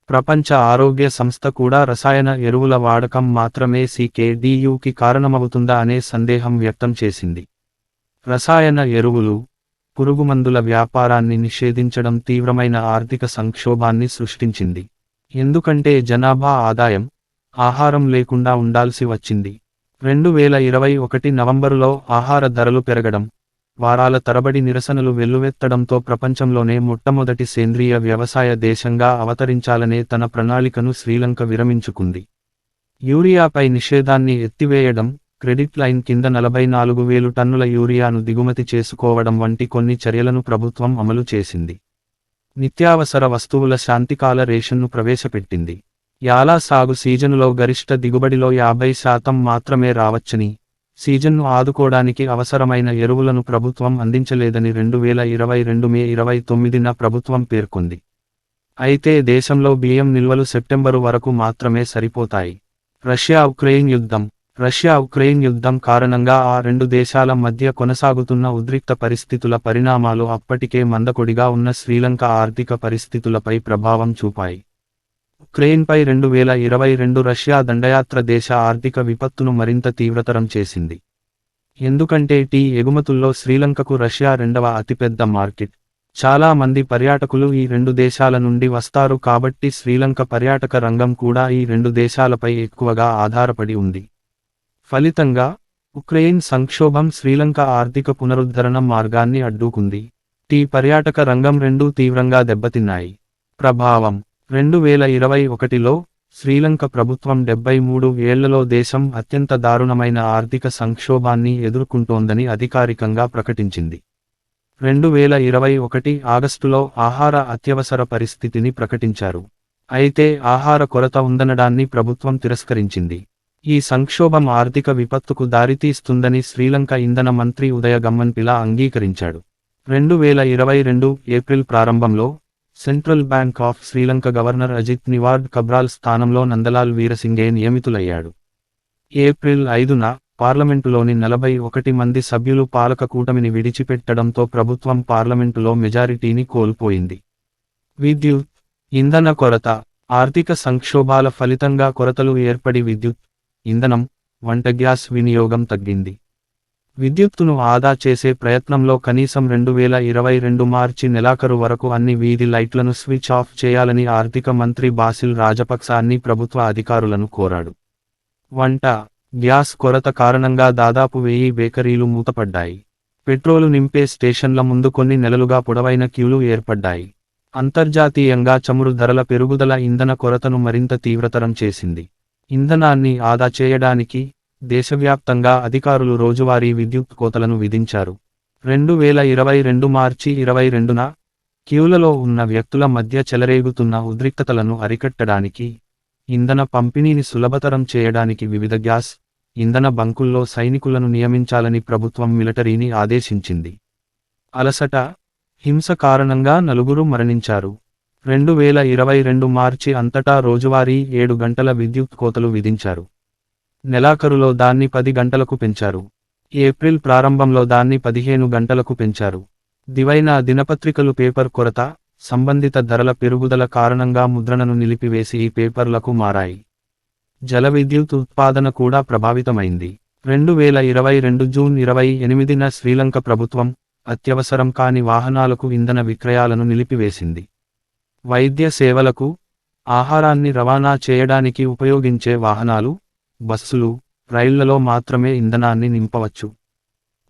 A: ప్రపంచ ఆరోగ్య సంస్థ కూడా రసాయన ఎరువుల వాడకం మాత్రమే CKDUకి కారణమవుతుందా అనే సందేహం వ్యక్తం చేసింది. రసాయన ఎరువులు, పురుగుమందుల వ్యాపారాన్ని నిషేధించడం తీవ్రమైన ఆర్థిక సంక్షోభాన్ని సృష్టించింది. ఎందుకంటే జనాభా ఆదాయం, ఆహారం లేకుండా ఉండాల్సి వచ్చింది. 2021 నవంబరులో ఆహార ధరలు పెరగడం, వారాల తరబడి నిరసనలు వెల్లువెత్తడంతో ప్రపంచంలోనే మొట్టమొదటి సేంద్రీయ వ్యవసాయ దేశంగా అవతరించాలనే తన ప్రణాళికను శ్రీలంక విరమించుకుంది. యూరియాపై నిషేధాన్ని ఎత్తివేయడం, క్రెడిట్ లైన్ కింద 44,000 టన్నుల యూరియాను దిగుమతి చేసుకోవడం వంటి కొన్ని చర్యలను ప్రభుత్వం అమలు చేసింది. నిత్యావసర వస్తువుల శాంతికాల రేషన్ను ప్రవేశపెట్టింది. యాలా సాగు సీజనులో గరిష్ట దిగుబడిలో 50% మాత్రమే రావచ్చని, సీజన్ను ఆదుకోడానికి అవసరమైన ఎరువులను ప్రభుత్వం అందించలేదని 2022 మే 29న ప్రభుత్వం పేర్కొంది. అయితే దేశంలో బియ్యం నిల్వలు సెప్టెంబరు వరకు మాత్రమే సరిపోతాయి. రష్యా-ఉక్రెయిన్ యుద్ధం కారణంగా ఆ రెండు దేశాల మధ్య కొనసాగుతున్న ఉద్రిక్త పరిస్థితుల పరిణామాలు అప్పటికే మందకొడిగా ఉన్న శ్రీలంక ఆర్థిక పరిస్థితులపై ప్రభావం చూపాయి. ఉక్రెయిన్పై 2022 రష్యా దండయాత్ర దేశ ఆర్థిక విపత్తును మరింత తీవ్రతరం చేసింది. ఎందుకంటే టీ ఎగుమతుల్లో శ్రీలంకకు రష్యా రెండవ అతిపెద్ద మార్కెట్. చాలా మంది పర్యాటకులు ఈ రెండు దేశాల నుండి వస్తారు కాబట్టి శ్రీలంక పర్యాటక రంగం కూడా ఈ రెండు దేశాలపై ఎక్కువగా ఆధారపడి ఉంది. ఫలితంగా, ఉక్రెయిన్ సంక్షోభం శ్రీలంక ఆర్థిక పునరుద్ధరణ మార్గాన్ని అడ్డుకుంది. టీ పర్యాటక రంగం రెండూ తీవ్రంగా దెబ్బతిన్నాయి. ప్రభావం 2021లో శ్రీలంక ప్రభుత్వం 73 ఏళ్లలో దేశం అత్యంత దారుణమైన ఆర్థిక సంక్షోభాన్ని ఎదుర్కొంటోందని అధికారికంగా ప్రకటించింది. 2021 ఆగస్టులో ఆహార అత్యవసర పరిస్థితిని ప్రకటించారు. అయితే ఆహార కొరత ఉందనడాన్ని ప్రభుత్వం తిరస్కరించింది. ఈ సంక్షోభం ఆర్థిక విపత్తుకు దారితీస్తుందని శ్రీలంక ఇంధన మంత్రి ఉదయ గమ్మన్పిల అంగీకరించాడు. 2022 ఏప్రిల్ ప్రారంభంలో central bank of Sri Lanka governor Ajith Nivard Cabraal స్థానంలో నందలాల్ వీరసింగే నియమితులయ్యాడు. ఏప్రిల్ 5న పార్లమెంటులోని 41 మంది సభ్యులు పాలక కూటమిని విడిచిపెట్టడంతో ప్రభుత్వం పార్లమెంటులో మెజారిటీని కోల్పోయింది. విద్యుత్, ఇంధన కొరత, ఆర్థిక సంక్షోభాల ఫలితంగా కొరతలు ఏర్పడి విద్యుత్, ఇంధనం, వంట గ్యాస్ వినియోగం తగ్గింది. విద్యుత్తును ఆదా చేసే ప్రయత్నంలో కనీసం 2022 మార్చి నెలాఖరు వరకు అన్ని వీధి లైట్లను స్విచ్ ఆఫ్ చేయాలని ఆర్థిక మంత్రి బాసిల్ రాజపక్స అన్ని ప్రభుత్వ అధికారులను కోరాడు. వంట గ్యాస్ కొరత కారణంగా దాదాపు 1000 బేకరీలు మూతపడ్డాయి. పెట్రోలు నింపే స్టేషన్ల ముందు కొన్ని నెలలుగా పొడవైన క్యూలు ఏర్పడ్డాయి. అంతర్జాతీయంగా చమురు ధరల పెరుగుదల ఇంధన కొరతను మరింత తీవ్రతరం చేసింది. ఇంధనాన్ని ఆదా చేయడానికి దేశవ్యాప్తంగా అధికారులు రోజువారీ విద్యుత్ కోతలను విధించారు. 2022 మార్చి 22న క్యూలలో ఉన్న వ్యక్తుల మధ్య చెలరేగుతున్న ఉద్రిక్తతలను అరికట్టడానికి, ఇంధన పంపిణీని సులభతరం చేయడానికి వివిధ గ్యాస్, ఇంధన బంకుల్లో సైనికులను నియమించాలని ప్రభుత్వం మిలిటరీని ఆదేశించింది. అలసట, హింస కారణంగా 4 మరణించారు. 2022 మార్చి అంతటా రోజువారీ 7 గంటల విద్యుత్ కోతలు విధించారు. నెలాఖరులో దాన్ని 10 గంటలకు పెంచారు. ఏప్రిల్ ప్రారంభంలో దాన్ని 15 గంటలకు పెంచారు. దివైన దినపత్రికలు పేపర్ కొరత, సంబంధిత ధరల పెరుగుదల కారణంగా ముద్రణను నిలిపివేసి ఈ పేపర్లకు మారాయి. జల విద్యుత్ ఉత్పాదన కూడా ప్రభావితమైంది. 2022 జూన్ 28న శ్రీలంక ప్రభుత్వం అత్యవసరం కాని వాహనాలకు ఇంధన విక్రయాలను నిలిపివేసింది. వైద్య సేవలకు, ఆహారాన్ని రవాణా చేయడానికి ఉపయోగించే వాహనాలు, బస్సులు, రైళ్లలో మాత్రమే ఇంధనాన్ని నింపవచ్చు.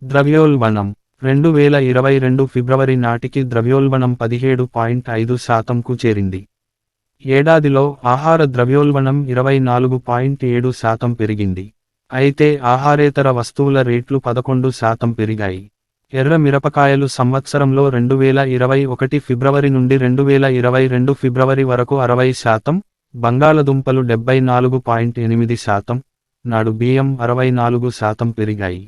A: ద్రవ్యోల్బణం 2022 ఫిబ్రవరి నాటికి ద్రవ్యోల్బణం 17.5%కు చేరింది. ఏడాదిలో ఆహార ద్రవ్యోల్బణం 24.7% పెరిగింది. అయితే ఆహారేతర వస్తువుల రేట్లు 11% పెరిగాయి. ఎర్ర మిరపకాయలు సంవత్సరంలో 2021 ఫిబ్రవరి నుండి 2022 ఫిబ్రవరి వరకు 60%, బంగాళదుంపలు 74.8%, నాడు బియ్యం 64% పెరిగాయి.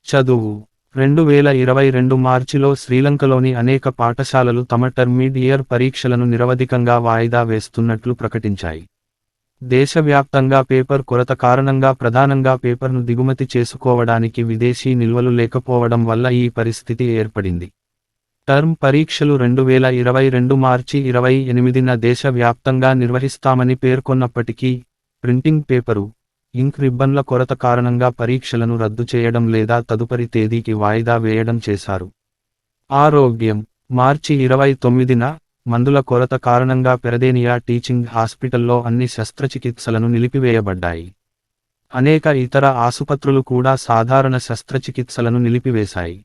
A: చదువు 2022 మార్చిలో శ్రీలంకలోని అనేక పాఠశాలలు తమ టర్మిడ్-ఇయర్ పరీక్షలను నిరవధికంగా వాయిదా వేస్తున్నట్లు ప్రకటించాయి. దేశవ్యాప్తంగా పేపర్ కొరత కారణంగా ప్రధానంగా పేపర్ను దిగుమతి చేసుకోవడానికి విదేశీ నిల్వలు లేకపోవడం వల్ల ఈ పరిస్థితి ఏర్పడింది. టర్మ్ పరీక్షలు 2022 మార్చి 28న దేశవ్యాప్తంగా నిర్వహిస్తామని పేర్కొన్నప్పటికీ, ప్రింటింగ్ పేపరు, ఇంక్ రిబ్బన్ల కొరత కారణంగా పరీక్షలను రద్దు చేయడం లేదా తదుపరి తేదీకి వాయిదా వేయడం చేశారు. ఆరోగ్యం మార్చి 29న మందుల కొరత కారణంగా పెరదేనియా టీచింగ్ హాస్పిటల్లో అన్ని శస్త్రచికిత్సలను నిలిపివేయబడ్డాయి. అనేక ఇతర ఆసుపత్రులు కూడా సాధారణ శస్త్రచికిత్సలను నిలిపివేశాయి.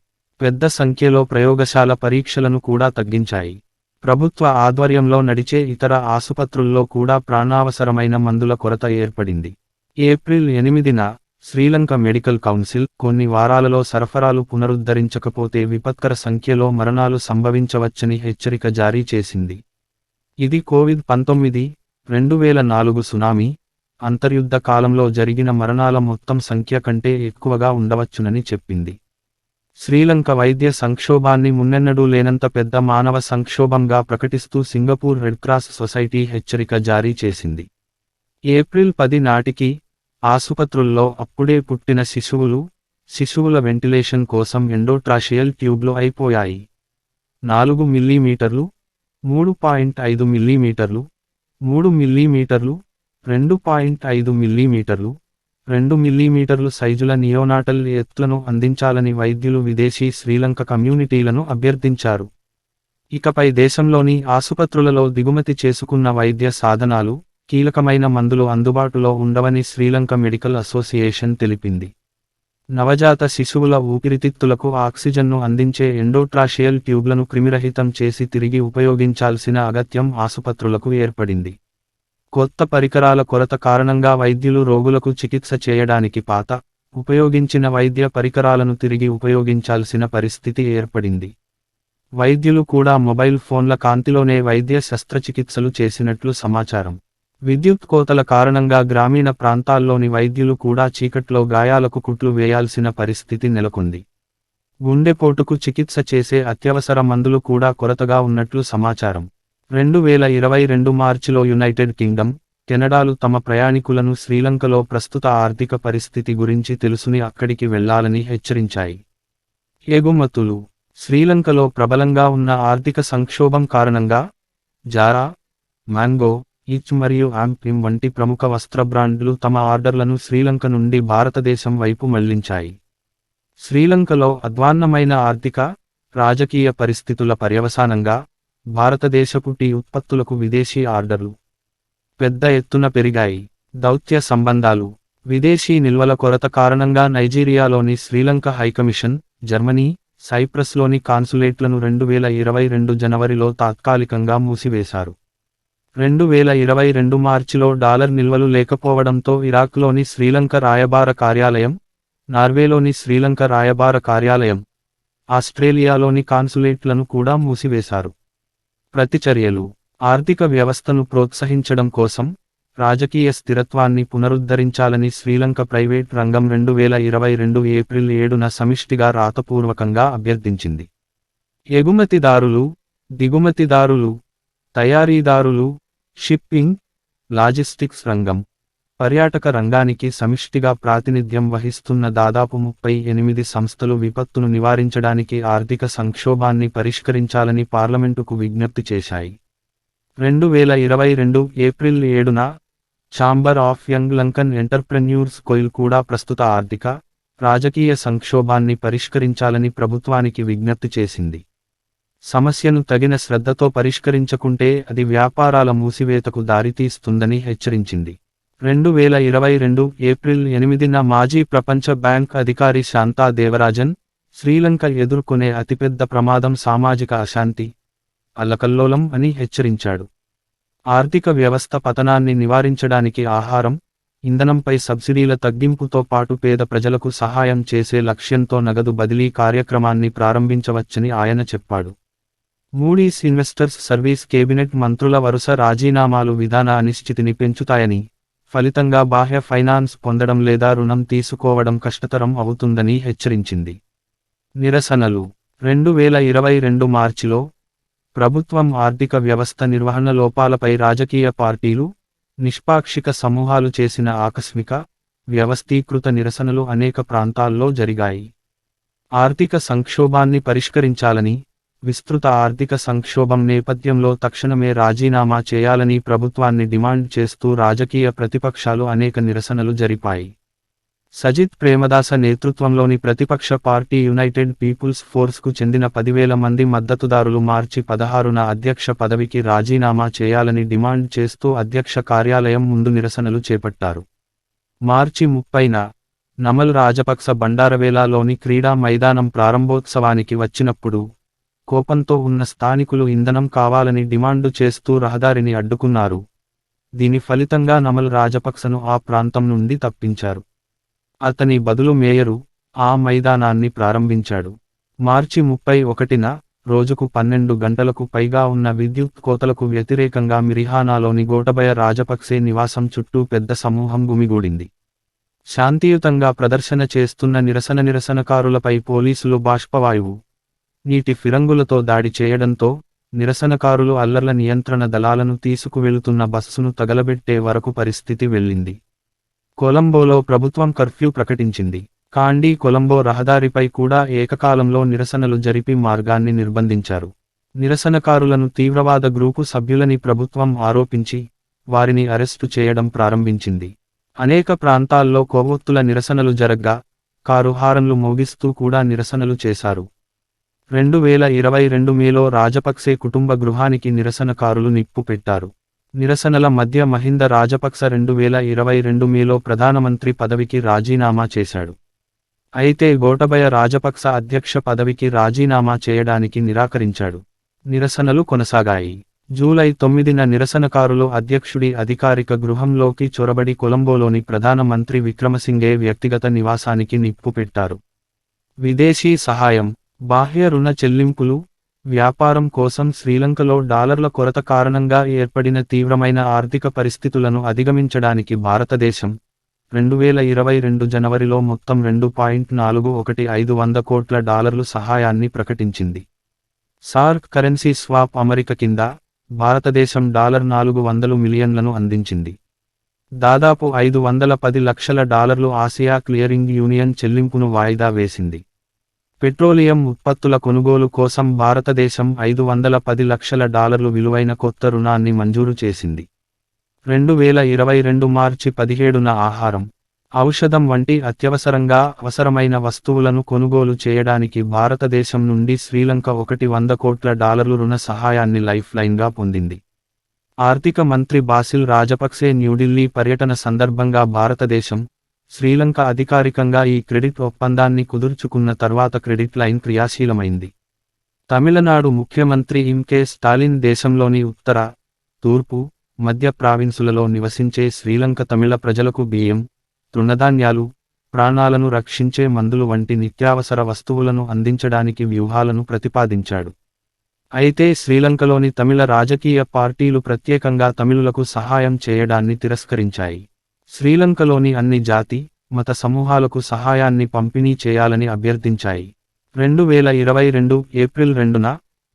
A: పెద్ద సంఖ్యలో ప్రయోగశాల పరీక్షలను కూడా తగ్గించాయి. ప్రభుత్వ ఆధ్వర్యంలో నడిచే ఇతర ఆసుపత్రుల్లో కూడా ప్రాణావసరమైన మందుల కొరత ఏర్పడింది. ఏప్రిల్ 8న శ్రీలంక మెడికల్ కౌన్సిల్ కొన్ని వారాలలో సరఫరాలు పునరుద్ధరించకపోతే విపత్కర సంఖ్యలో మరణాలు సంభవించవచ్చని హెచ్చరిక జారీ చేసింది. ఇది కోవిడ్-19, 2004 సునామీ, అంతర్యుద్ధ కాలంలో జరిగిన మరణాల మొత్తం సంఖ్య కంటే ఎక్కువగా ఉండవచ్చునని చెప్పింది. శ్రీలంక వైద్య సంక్షోభాన్ని మున్నెన్నడూ లేనంత పెద్ద మానవ సంక్షోభంగా ప్రకటిస్తూ సింగపూర్ రెడ్ క్రాస్ సొసైటీ హెచ్చరిక జారీ చేసింది. ఏప్రిల్ 10 నాటికి ఆసుపత్రుల్లో అప్పుడే పుట్టిన శిశువుల వెంటిలేషన్ కోసం ఎండోట్రాషియల్ ట్యూబ్లు అయిపోయాయి. 4 మిల్లీమీటర్లు, 3.5 మిల్లీమీటర్లు, 3 మిల్లీమీటర్లు, 2.5 మిల్లీమీటర్లు, 2 మిల్లీమీటర్లు సైజుల నియోనాటల్ ఎత్లను అందించాలని వైద్యులు విదేశీ శ్రీలంక కమ్యూనిటీలను అభ్యర్థించారు. ఇకపై దేశంలోని ఆసుపత్రులలో దిగుమతి చేసుకున్న వైద్య సాధనాలు, కీలకమైన మందులు అందుబాటులో ఉండవని శ్రీలంక మెడికల్ అసోసియేషన్ తెలిపింది. నవజాత శిశువుల ఊపిరితిత్తులకు ఆక్సిజన్ను అందించే ఎండోట్రాషియల్ ట్యూబ్లను క్రిమిరహితం చేసి తిరిగి ఉపయోగించాల్సిన అగత్యం ఆసుపత్రులకు ఏర్పడింది. కొత్త పరికరాల కొరత కారణంగా వైద్యులు రోగులకు చికిత్స చేయడానికి ఉపయోగించిన వైద్య పరికరాలను తిరిగి ఉపయోగించాల్సిన పరిస్థితి ఏర్పడింది. వైద్యులు కూడా మొబైల్ ఫోన్ల కాంతిలోనే వైద్య శస్త్రచికిత్సలు చేసినట్లు సమాచారం. విద్యుత్ కోతల కారణంగా గ్రామీణ ప్రాంతాల్లోని వైద్యులు కూడా చీకట్లో గాయాలకు కుట్లు వేయాల్సిన పరిస్థితి నెలకొంది. గుండెపోటుకు చికిత్స చేసే అత్యవసర మందులు కూడా కొరతగా ఉన్నట్లు సమాచారం. 2022 మార్చిలో యునైటెడ్ కింగ్డమ్, కెనడాలు తమ ప్రయాణికులను శ్రీలంకలో ప్రస్తుత ఆర్థిక పరిస్థితి గురించి తెలుసుని అక్కడికి వెళ్లాలని హెచ్చరించాయి. ఎగుమతులు శ్రీలంకలో ప్రబలంగా ఉన్న ఆర్థిక సంక్షోభం కారణంగా జారా, మ్యాంగో, ఈచ్ మరియు ఆంపిమ్ వంటి ప్రముఖ వస్త్ర బ్రాండ్లు తమ ఆర్డర్లను శ్రీలంక నుండి భారతదేశం వైపు మళ్లించాయి. శ్రీలంకలో అధ్వాన్నమైన ఆర్థిక, రాజకీయ పరిస్థితుల పర్యవసానంగా భారతదేశపు టీ ఉత్పత్తులకు విదేశీ ఆర్డర్లు పెద్ద ఎత్తున పెరిగాయి. దౌత్య సంబంధాలు విదేశీ నిల్వల కొరత కారణంగా నైజీరియాలోని శ్రీలంక హైకమిషన్, జర్మనీ, సైప్రస్లోని కాన్సులేట్లను 2022 జనవరిలో తాత్కాలికంగా మూసివేశారు. 2022 మార్చిలో డాలర్ నిల్వలు లేకపోవడంతో ఇరాక్లోని శ్రీలంక రాయబార కార్యాలయం, నార్వేలోని శ్రీలంక రాయబార కార్యాలయం, ఆస్ట్రేలియాలోని కాన్సులేట్లను కూడా మూసివేశారు. ప్రతిచర్యలు ఆర్థిక వ్యవస్థను ప్రోత్సహించడం కోసం, రాజకీయ స్థిరత్వాన్ని పునరుద్ధరించాలని శ్రీలంక ప్రైవేట్ రంగం 2022 ఏప్రిల్ 7న సమిష్టిగా రాతపూర్వకంగా అభ్యర్థించింది. ఎగుమతిదారులు, దిగుమతిదారులు, తయారీదారులు, షిప్పింగ్, లాజిస్టిక్స్ రంగం, పర్యాటక రంగానికి సమిష్టిగా ప్రాతినిధ్యం వహిస్తున్న దాదాపు 38 సంస్థలు విపత్తును నివారించడానికి ఆర్థిక సంక్షోభాన్ని పరిష్కరించాలని పార్లమెంటుకు విజ్ఞప్తి చేశాయి. 2022 ఏప్రిల్ 7న chamber of young Lankan entrepreneurs COYLE కూడా ప్రస్తుత ఆర్థిక, రాజకీయ సంక్షోభాన్ని పరిష్కరించాలని ప్రభుత్వానికి విజ్ఞప్తి చేసింది. సమస్యను తగిన శ్రద్ధతో పరిష్కరించకుంటే అది వ్యాపారాల మూసివేతకు దారితీస్తుందని హెచ్చరించింది. 2022 ఏప్రిల్ 8న మాజీ ప్రపంచ బ్యాంక్ అధికారి శాంతా దేవరాజన్, శ్రీలంక ఎదుర్కొనే అతిపెద్ద ప్రమాదం సామాజిక అశాంతి, అల్లకల్లోలం అని హెచ్చరించాడు. ఆర్థిక వ్యవస్థ పతనాన్ని నివారించడానికి ఆహారం, ఇంధనంపై సబ్సిడీల తగ్గింపుతో పాటు పేద ప్రజలకు సహాయం చేసే లక్ష్యంతో నగదు బదిలీ కార్యక్రమాన్ని ప్రారంభించవచ్చని ఆయన చెప్పాడు. మూడీస్ ఇన్వెస్టర్స్ సర్వీస్ కేబినెట్ మంత్రుల వరుస రాజీనామాలు విధాన అనిశ్చితిని పెంచుతాయని, ఫలితంగా బాహ్య ఫైనాన్స్ పొందడం లేదా రుణం తీసుకోవడం కష్టతరం అవుతుందని హెచ్చరించింది. నిరసనలు 2022 మార్చిలో ప్రభుత్వం ఆర్థిక వ్యవస్థ నిర్వహణ లోపాలపై రాజకీయ పార్టీలు, నిష్పాక్షిక సమూహాలు చేసిన ఆకస్మిక, వ్యవస్థీకృత నిరసనలు అనేక ప్రాంతాల్లో జరిగాయి. ఆర్థిక సంక్షోభాన్ని పరిష్కరించాలని, విస్తృత ఆర్థిక సంక్షోభం నేపథ్యంలో తక్షణమే రాజీనామా చేయాలని ప్రభుత్వాన్ని డిమాండ్ చేస్తూ రాజకీయ ప్రతిపక్షాలు అనేక నిరసనలు జరిపాయి. సజిత్ ప్రేమదాస నేతృత్వంలోని ప్రతిపక్ష పార్టీ యునైటెడ్ పీపుల్స్ ఫోర్స్కు చెందిన 10,000 మంది మద్దతుదారులు మార్చి 16న అధ్యక్ష పదవికి రాజీనామా చేయాలని డిమాండ్ చేస్తూ అధ్యక్ష కార్యాలయం ముందు నిరసనలు చేపట్టారు. మార్చి 30న నమల్ రాజపక్స బండారవేలాలోని క్రీడా మైదానం ప్రారంభోత్సవానికి వచ్చినప్పుడు కోపంతో ఉన్న స్థానికులు ఇంధనం కావాలని డిమాండు చేస్తూ రహదారిని అడ్డుకున్నారు. దీని ఫలితంగా నమల్ రాజపక్సను ఆ ప్రాంతం నుండి తప్పించారు. అతని బదులు మేయరు ఆ మైదానాన్ని ప్రారంభించాడు. మార్చి 31న రోజుకు 12 గంటలకు పైగా ఉన్న విద్యుత్ కోతలకు వ్యతిరేకంగా మిరిహానాలోని గోటబయ రాజపక్సే నివాసం చుట్టూ పెద్ద సమూహం గుమిగూడింది. శాంతియుతంగా ప్రదర్శన చేస్తున్న నిరసనకారులపై పోలీసులు బాష్పవాయువు, నీటి ఫిరంగులతో దాడి చేయడంతో నిరసనకారులు అల్లర్ల నియంత్రణ దళాలను తీసుకువెళుతున్న బస్సును తగలబెట్టే వరకు పరిస్థితి వెళ్ళింది. కొలంబోలో ప్రభుత్వం కర్ఫ్యూ ప్రకటించింది. కాండీ కొలంబో రహదారిపై కూడా ఏకకాలంలో నిరసనలు జరిపి మార్గాన్ని నిర్బంధించారు. నిరసనకారులను తీవ్రవాద గ్రూపు సభ్యులని ప్రభుత్వం ఆరోపించి వారిని అరెస్టు చేయడం ప్రారంభించింది. అనేక ప్రాంతాల్లో కొవ్వొత్తుల నిరసనలు జరగ్గా కారు హారన్లు మోగిస్తూ కూడా నిరసనలు చేశారు. 2022 మేలో రాజపక్సే కుటుంబ గృహానికి నిరసనకారులు నిప్పు పెట్టారు. నిరసనల మధ్య మహింద రాజపక్స 2022 మేలో ప్రధానమంత్రి పదవికి రాజీనామా చేశాడు. అయితే గోటబయ రాజపక్స అధ్యక్ష పదవికి రాజీనామా చేయడానికి నిరాకరించాడు. నిరసనలు కొనసాగాయి. జూలై 9న నిరసనకారులు అధ్యక్షుడి అధికారిక గృహంలోకి చొరబడి కొలంబోలోని ప్రధానమంత్రి విక్రమసింఘే వ్యక్తిగత నివాసానికి నిప్పు పెట్టారు. విదేశీ సహాయం, బాహ్య రుణ చెల్లింపులు, వ్యాపారం కోసం శ్రీలంకలో డాలర్ల కొరత కారణంగా ఏర్పడిన తీవ్రమైన ఆర్థిక పరిస్థితులను అధిగమించడానికి భారతదేశం 2022 జనవరిలో మొత్తం $2.415 కోట్ల సహాయాన్ని ప్రకటించింది. సార్క్ కరెన్సీ స్వాప్ అమరిక కింద భారతదేశం $400 మిలియన్లను అందించింది. దాదాపు $510 లక్షల ఆసియా క్లియరింగ్ యూనియన్ చెల్లింపును వాయిదా వేసింది. పెట్రోలియం ఉత్పత్తుల కొనుగోలు కోసం భారతదేశం $510 లక్షల విలువైన కొత్త రుణాన్ని మంజూరు చేసింది. 2022 మార్చి 17న ఆహారం, ఔషధం వంటి అత్యవసరంగా అవసరమైన వస్తువులను కొనుగోలు చేయడానికి భారతదేశం నుండి శ్రీలంక $100 కోట్ల రుణ సహాయాన్ని లైఫ్ లైన్గా పొందింది. ఆర్థిక మంత్రి బాసిల్ రాజపక్సే న్యూఢిల్లీ పర్యటన సందర్భంగా భారతదేశం, శ్రీలంక అధికారికంగా ఈ క్రెడిట్ ఒప్పందాన్ని కుదుర్చుకున్న తర్వాత క్రెడిట్ లైన్ క్రియాశీలమైంది. తమిళనాడు ముఖ్యమంత్రి ఎంకే స్టాలిన్ దేశంలోని ఉత్తర, తూర్పు, మధ్య ప్రావిన్సులలో నివసించే శ్రీలంక తమిళ ప్రజలకు బియ్యం, తృణధాన్యాలు, ప్రాణాలను రక్షించే మందులు వంటి నిత్యావసర వస్తువులను అందించడానికి వ్యూహాలను ప్రతిపాదించాడు. అయితే శ్రీలంకలోని తమిళ రాజకీయ పార్టీలు ప్రత్యేకంగా తమిళులకు సహాయం చేయడాన్ని తిరస్కరించాయి. శ్రీలంకలోని అన్ని జాతి, మత సమూహాలకు సహాయాన్ని పంపిణీ చేయాలని అభ్యర్థించాయి. 2022 ఏప్రిల్ 2న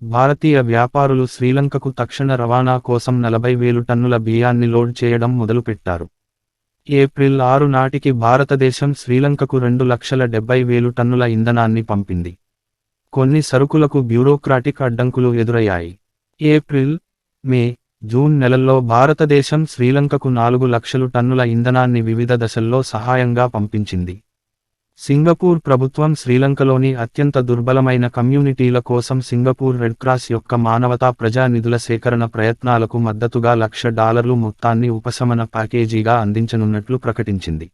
A: భారతీయ వ్యాపారులు శ్రీలంకకు తక్షణ రవాణా కోసం 40,000 టన్నుల బియ్యాన్ని లోడ్ చేయడం మొదలుపెట్టారు. ఏప్రిల్ 6 నాటికి భారతదేశం శ్రీలంకకు 2,70,000 టన్నుల ఇంధనాన్ని పంపింది. కొన్ని సరుకులకు బ్యూరోక్రాటిక్ అడ్డంకులు ఎదురయ్యాయి. ఏప్రిల్, మే, జూన్ నెలల్లో భారతదేశం శ్రీలంకకు 4 లక్షలు టన్నుల ఇంధనాన్ని వివిధ దశల్లో సహాయంగా పంపించింది. సింగపూర్ ప్రభుత్వం శ్రీలంకలోని అత్యంత దుర్బలమైన కమ్యూనిటీల కోసం సింగపూర్ రెడ్ క్రాస్ యొక్క మానవతా ప్రజా నిధుల సేకరణ ప్రయత్నాలకు మద్దతుగా $1,00,000 మొత్తాన్ని ఉపశమన ప్యాకేజీగా అందించనున్నట్లు ప్రకటించింది.